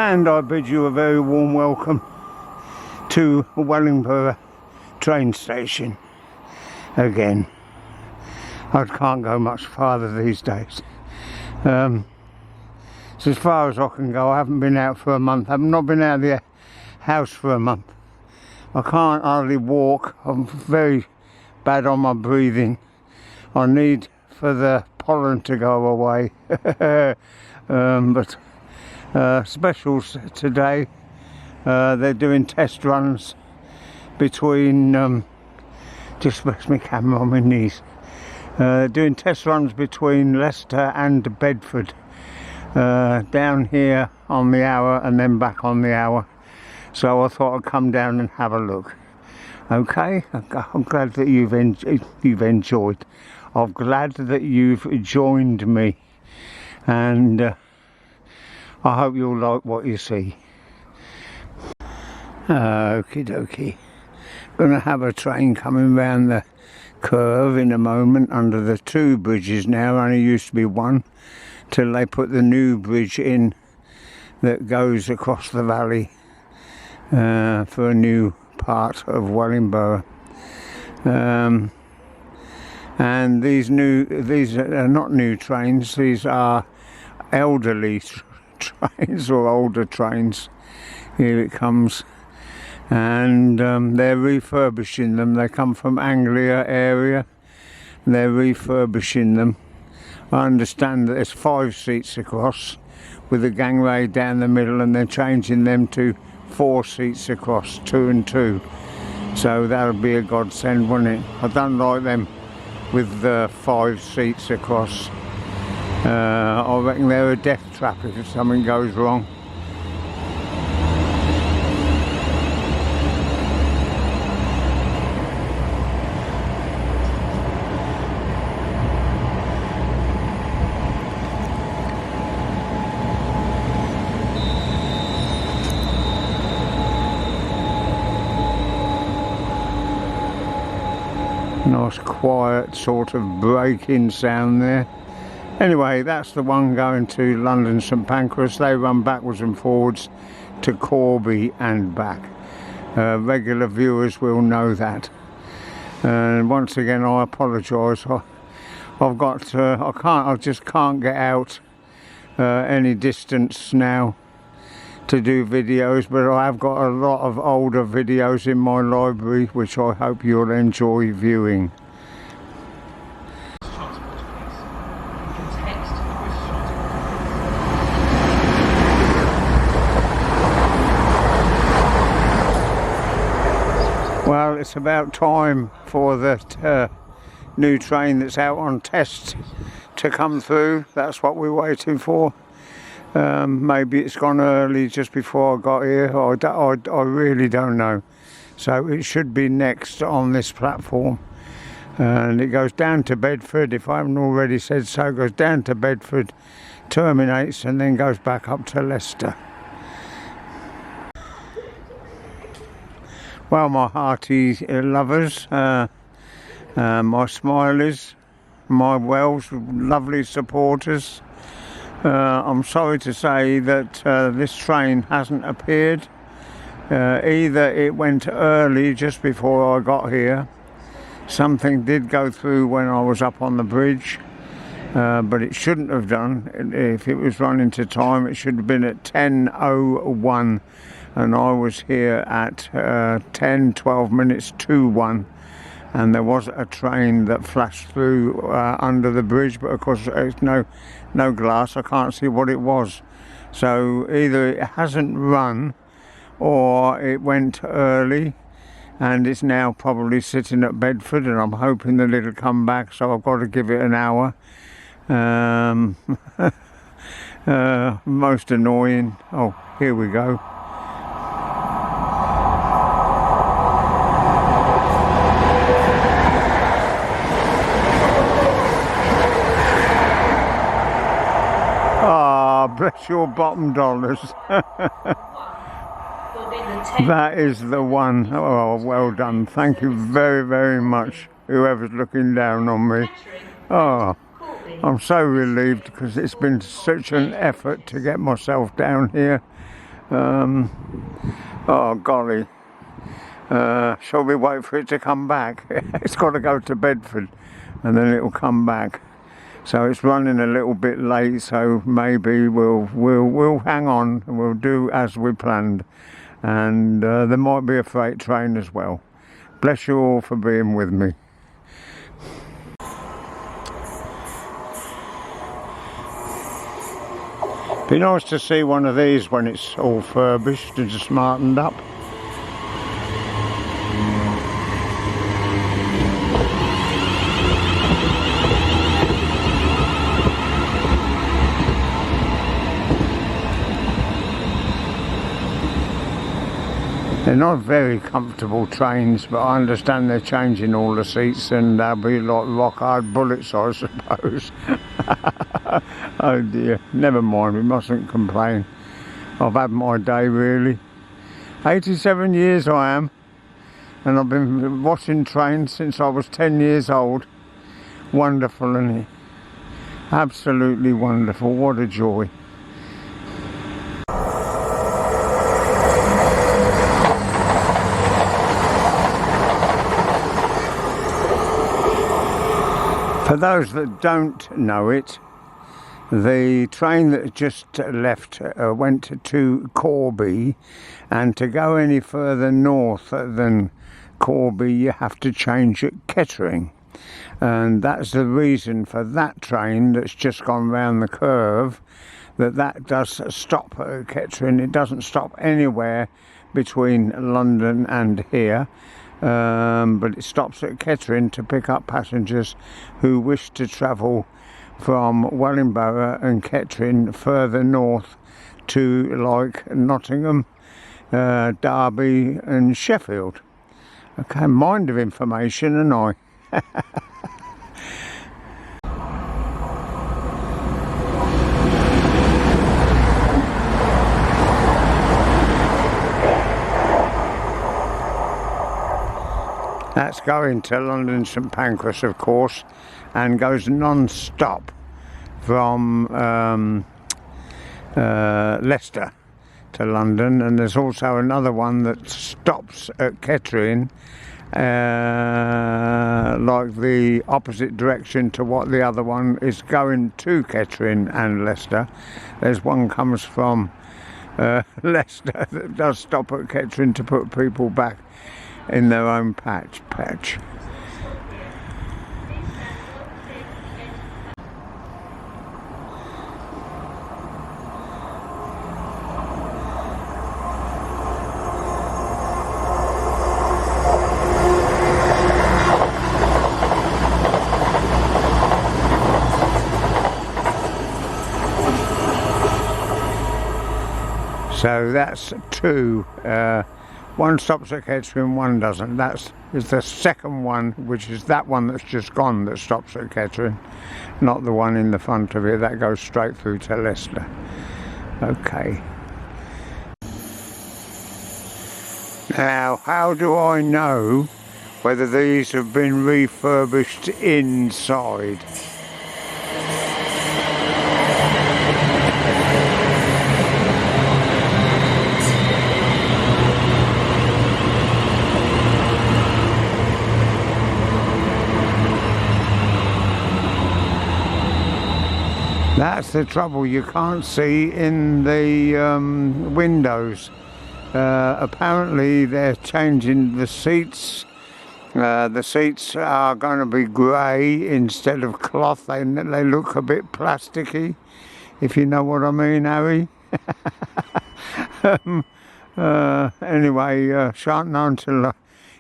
And I bid you a very warm welcome to Wellingborough train station again. I can't go much farther these days. It's as far as I can go. I haven't been out for a month. I've not been out of the house for a month. I can't hardly walk. I'm very bad on my breathing. I need for the pollen to go away. But specials today. They're doing test runs between just rest my camera on my knees. Doing test runs between Leicester and Bedford, down here on the hour and then back on the hour. So I thought I'd come down and have a look. Okay, I'm glad that you've enjoyed. I'm glad that you've joined me, and I hope you'll like what you see. Okie dokie. Gonna have a train coming round the curve in a moment under the two bridges now. Only used to be one till they put the new bridge in that goes across the valley for a new part of Wellingborough. And these are not new trains, these are elderly trains or older trains. Here it comes. And they're refurbishing them. They come from Anglia area. They're refurbishing them. I understand that there's 5 seats across with a gangway down the middle, and they're changing them to 4 seats across, 2 and 2. So that'll be a godsend, won't it? I don't like them with 5 seats across. I reckon they're a death trap if something goes wrong. Nice quiet sort of break-in sound there. Anyway, that's the one going to London St Pancras. They run backwards and forwards to Corby and back. Regular viewers will know that. And once again, I apologise. I just can't get out any distance now to do videos, but I have got a lot of older videos in my library which I hope you'll enjoy viewing. Well, it's about time for the new train that's out on test to come through. That's what we're waiting for. Maybe it's gone early just before I got here. I really don't know. So it should be next on this platform. And it goes down to Bedford, if I haven't already said so. It goes down to Bedford, terminates, and then goes back up to Leicester. Well, my hearty lovers, my Smileys, my Welsh lovely supporters, I'm sorry to say that this train hasn't appeared. Either it went early just before I got here. Something did go through when I was up on the bridge, but it shouldn't have done. If it was running to time, it should have been at 10:01, and I was here at 12 minutes to 1. And there was a train that flashed through under the bridge, but of course it's no glass. I can't see what it was. So either it hasn't run or it went early and it's now probably sitting at Bedford, and I'm hoping that it'll come back, so I've got to give it an hour. Most annoying. Oh, here we go. Bless your bottom dollars. That is the one. Oh, well done. Thank you very, very much, whoever's looking down on me. Oh, I'm so relieved because it's been such an effort to get myself down here. Oh golly, shall we wait for it to come back? It's got to go to Bedford and then it'll come back. So it's running a little bit late, so maybe we'll hang on and we'll do as we planned. And there might be a freight train as well. Bless you all for being with me. Be nice to see one of these when it's all furbished and smartened up. They're not very comfortable trains, but I understand they're changing all the seats and they'll be like rock hard bullets, I suppose. Oh dear, never mind, we mustn't complain. I've had my day really. 87 years I am, and I've been watching trains since I was 10 years old. Wonderful, isn't it? Absolutely wonderful, what a joy. For those that don't know it, the train that just left went to Corby, and to go any further north than Corby you have to change at Kettering, and that's the reason for that train that's just gone round the curve, that does stop at Kettering. It doesn't stop anywhere between London and here. But it stops at Kettering to pick up passengers who wish to travel from Wellingborough and Kettering further north to like Nottingham, Derby and Sheffield. Okay, mind of information, and I. That's going to London St Pancras, of course, and goes non-stop from Leicester to London. And there's also another one that stops at Kettering, like the opposite direction to what the other one is going to Kettering and Leicester. There's one comes from Leicester that does stop at Kettering to put people back in their own patch. So that's two. One stops at Kettering, one doesn't. That is the second one, which is that one that's just gone, that stops at Kettering, not the one in the front of it. That goes straight through to Leicester. Okay. Now, how do I know whether these have been refurbished inside? That's the trouble, you can't see in the windows. Apparently they're changing the seats. The seats are going to be grey instead of cloth. They look a bit plasticky, if you know what I mean, Harry. Anyway, shan't know until,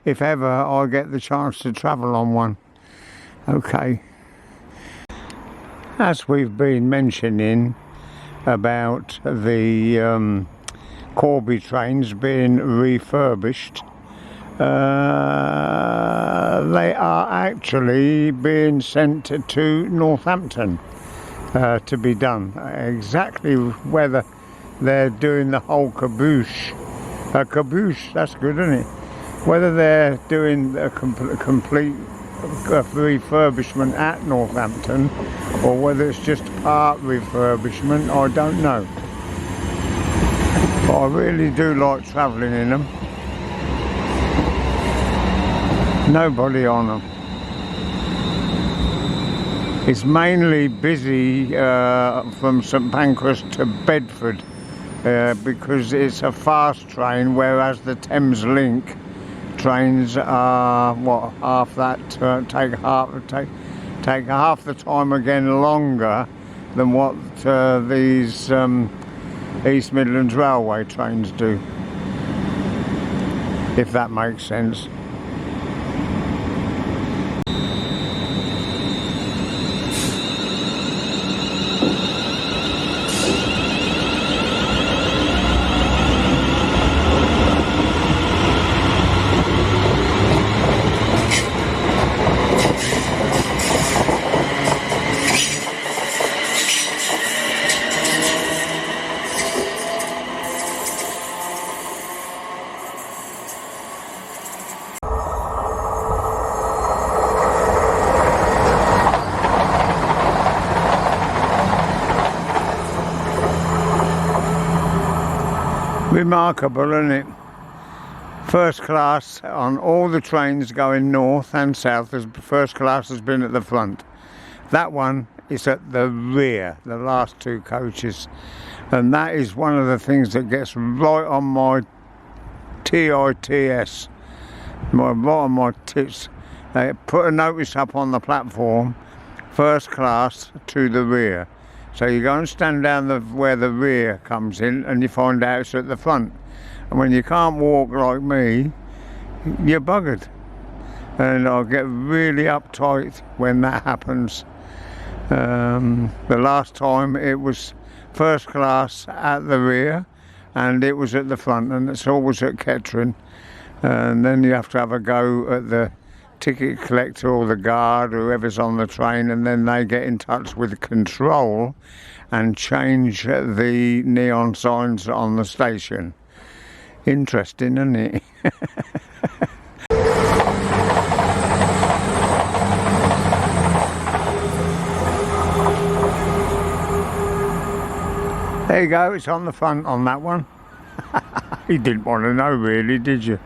if ever, I get the chance to travel on one. Okay. As we've been mentioning about the Corby trains being refurbished, they are actually being sent to Northampton to be done. Exactly whether they're doing the whole caboose, that's good, isn't it? Whether they're doing a complete refurbishment at Northampton, or whether it's just part refurbishment, I don't know. But I really do like travelling in them. Nobody on them. It's mainly busy from St Pancras to Bedford because it's a fast train, whereas the Thames Link trains are what, half that, take half the time again longer than what these East Midlands Railway trains do, if that makes sense. Remarkable, isn't it? First class on all the trains going north and south. First class has been at the front. That one is at the rear, the last two coaches, and that is one of the things that gets right on my TITS, right on my tits. They put a notice up on the platform, first class to the rear. So you go and stand down where the rear comes in, and you find out it's at the front. And when you can't walk like me, you're buggered. And I get really uptight when that happens. The last time it was first class at the rear, and it was at the front, and it's always at Kettering. And then you have to have a go at the ticket collector or the guard, whoever's on the train, and then they get in touch with control and change the neon signs on the station. Interesting, isn't it? There you go, it's on the front on that one. You didn't want to know really, did you?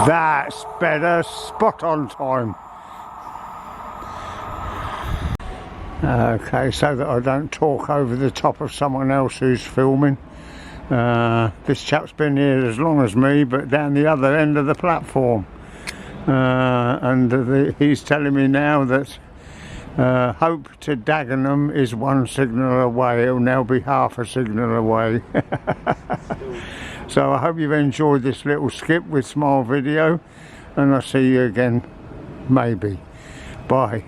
That's better, spot on time. Okay, so that I don't talk over the top of someone else who's filming. This chap's been here as long as me, but down the other end of the platform. And he's telling me now that Hope to Dagenham is one signal away. It'll now be half a signal away. So I hope you've enjoyed this little skip with Smile video, and I'll see you again, maybe. Bye.